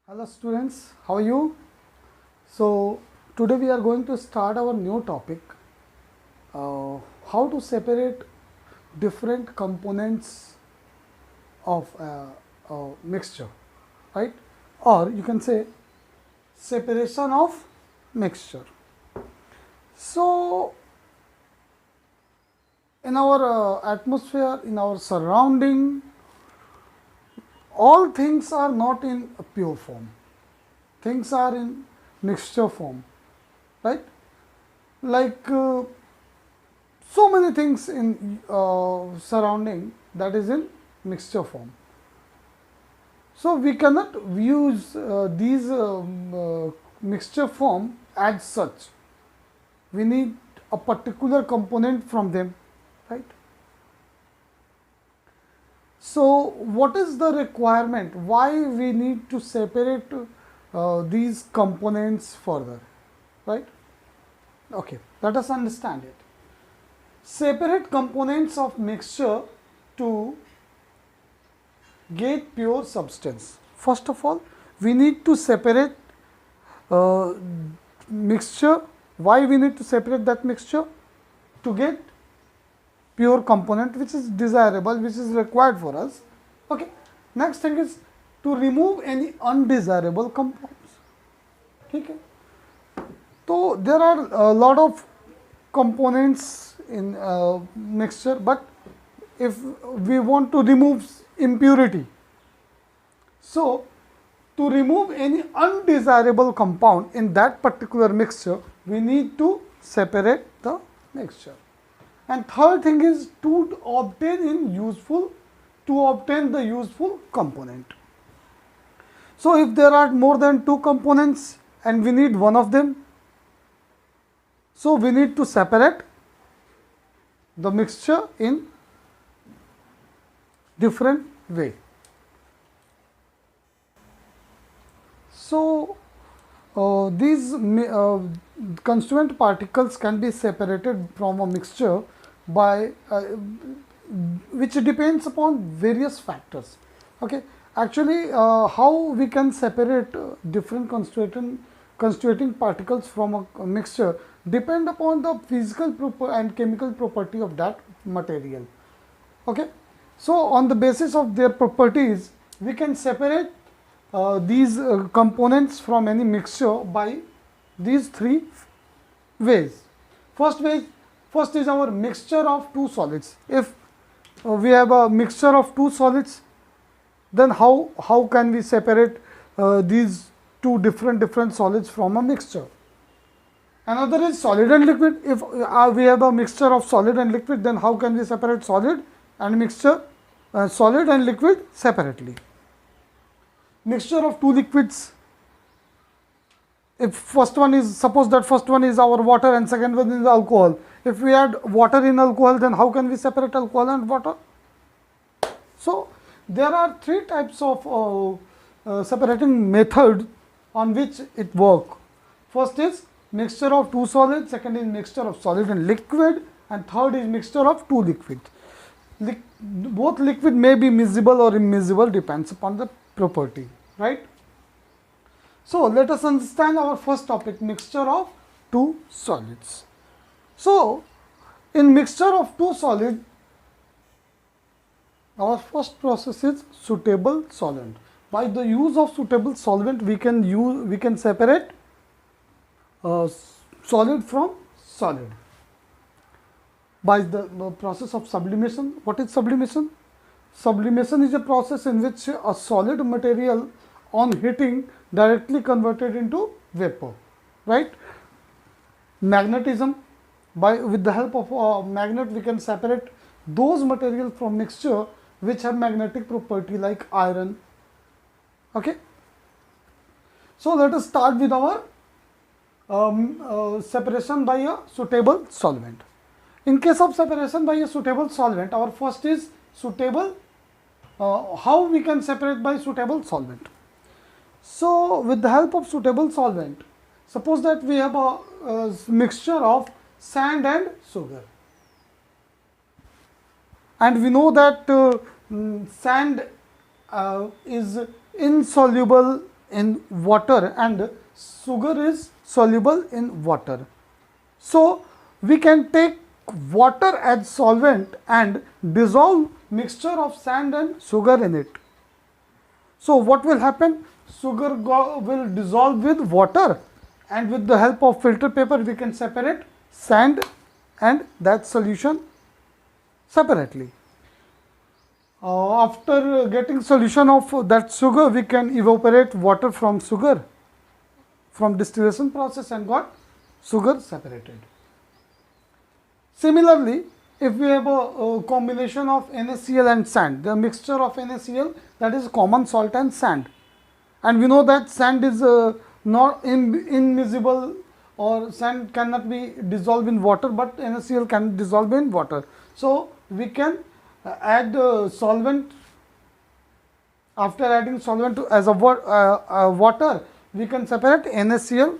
Hello students, how are you? So today we are going to start our new topic, how to separate different components of a mixture, right? Or you can say separation of mixture. So in our atmosphere, in our surrounding, all things are not in a pure form. Things are in mixture form, right? Like so many things in surrounding that is in mixture form. So we cannot use these mixture form as such. We need a particular component from them, right? So what is the requirement? Why we need to separate these components further, right? Okay, let us understand it. Separate components of mixture to get pure substance. First of all, we need to separate uh, mixture. Why we need to separate that mixture? To get pure component which is desirable, which is required for us. Okay. Next thing is to remove any undesirable compounds. Okay. So there are a lot of components in mixture, but if we want to remove impurity, so to remove any undesirable compound in that particular mixture, we need to separate the mixture. And third thing is to obtain the useful component. So if there are more than two components and we need one of them, so we need to separate the mixture in different way. So these constituent particles can be separated from a mixture by which depends upon various factors. Okay, actually, how we can separate different constituting particles from a mixture depend upon the physical and chemical property of that material. Okay, so on the basis of their properties, we can separate these components from any mixture by these three ways. First is our mixture of two solids. If we have a mixture of two solids, then how can we separate these two different solids from a mixture? Another is solid and liquid. If we have a mixture of solid and liquid, then how can we separate solid and liquid separately? Mixture of two liquids. If suppose that first one is our water and second one is alcohol. If we add water in alcohol, then how can we separate alcohol and water? So there are three types of separating method on which it work. First is mixture of two solids, second is mixture of solid and liquid, and third is mixture of two liquids. Both liquid may be miscible or immiscible, depends upon the property, right? So let us understand our first topic, mixture of two solids. So in mixture of two solids, our first process is suitable solvent. By the use of suitable solvent, we can separate solid from solid by the process of sublimation. What is sublimation? Sublimation is a process in which a solid material on heating directly converted into vapor, right? Magnetism, with the help of a magnet we can separate those materials from mixture which have magnetic property like iron. Okay, so let us start with our separation by a suitable solvent. In case of separation by a suitable solvent, our first is suitable. How we can separate by suitable solvent? So with the help of suitable solvent, suppose that we have a mixture of sand and sugar, and we know that sand is insoluble in water and sugar is soluble in water. So, we can take water as solvent and dissolve mixture of sand and sugar in it. So, what will happen? Sugar will dissolve with water, and with the help of filter paper we can separate sand and that solution separately. After getting solution of that sugar, we can evaporate water from sugar from distillation process and got sugar separated. Similarly, if we have a combination of NaCl and sand, the mixture of NaCl, that is common salt and sand, and we know that sand is not immiscible, or sand cannot be dissolved in water, but NaCl can dissolve in water. So, we can add solvent. After adding solvent to as a water, we can separate NaCl.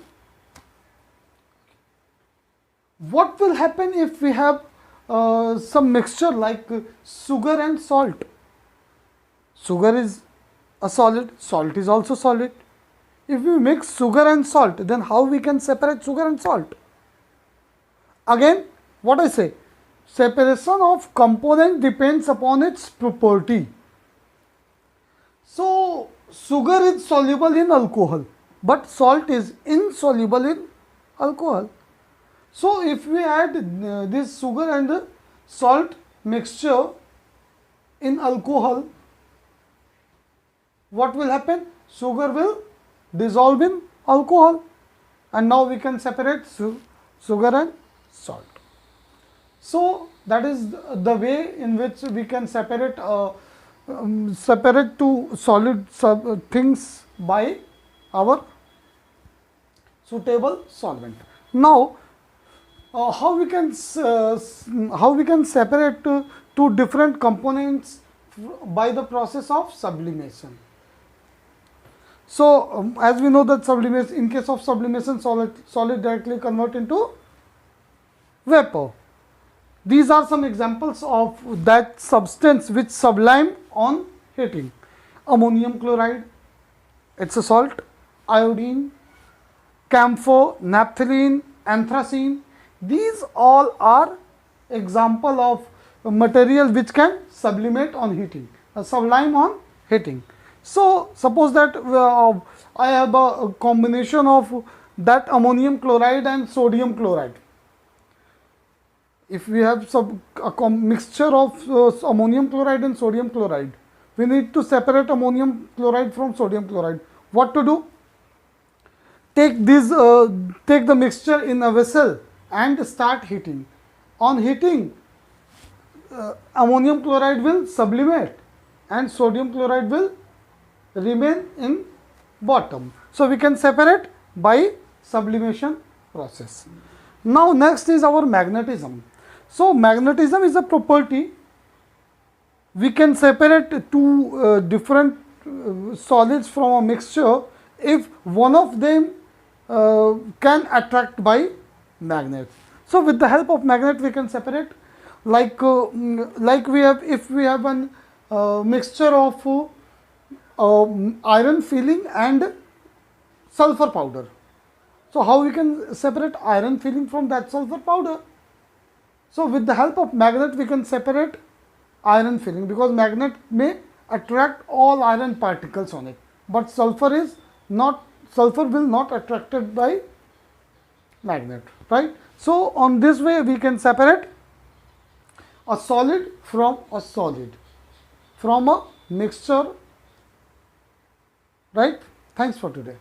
What will happen if we have some mixture like sugar and salt? Sugar is a solid, salt is also solid. If we mix sugar and salt, then how we can separate sugar and salt? Again, what I say, separation of component depends upon its property. So, sugar is soluble in alcohol, but salt is insoluble in alcohol. So, if we add this sugar and salt mixture in alcohol, what will happen? Sugar will dissolve in alcohol, and now we can separate sugar and salt. So, that is the way in which we can separate separate two solid things by our suitable solvent. Now, how we can separate two different components by the process of sublimation. So, as we know that sublimation, in case of sublimation, solid directly convert into vapor. These are some examples of that substance which sublime on heating. Ammonium chloride, it's a salt, iodine, camphor, naphthalene, anthracene. These all are example of material which can sublimate on heating, sublime on heating. So, suppose that I have a combination of that ammonium chloride and sodium chloride. If we have a mixture of ammonium chloride and sodium chloride, we need to separate ammonium chloride from sodium chloride. What to do? Take the mixture in a vessel and start heating. On heating, ammonium chloride will sublimate and sodium chloride will remain in bottom. So, we can separate by sublimation process. Now, next is our magnetism. So, magnetism is a property. We can separate two different solids from a mixture if one of them can attract by magnet. So, with the help of magnet we can separate, like we have, if we have an mixture of iron filling and sulfur powder. So, how we can separate iron filling from that sulfur powder? So, with the help of magnet we can separate iron filling, because magnet may attract all iron particles on it, but sulfur will not attracted by magnet, right. So, on this way we can separate a solid from a solid, from a mixture, right. Thanks for today.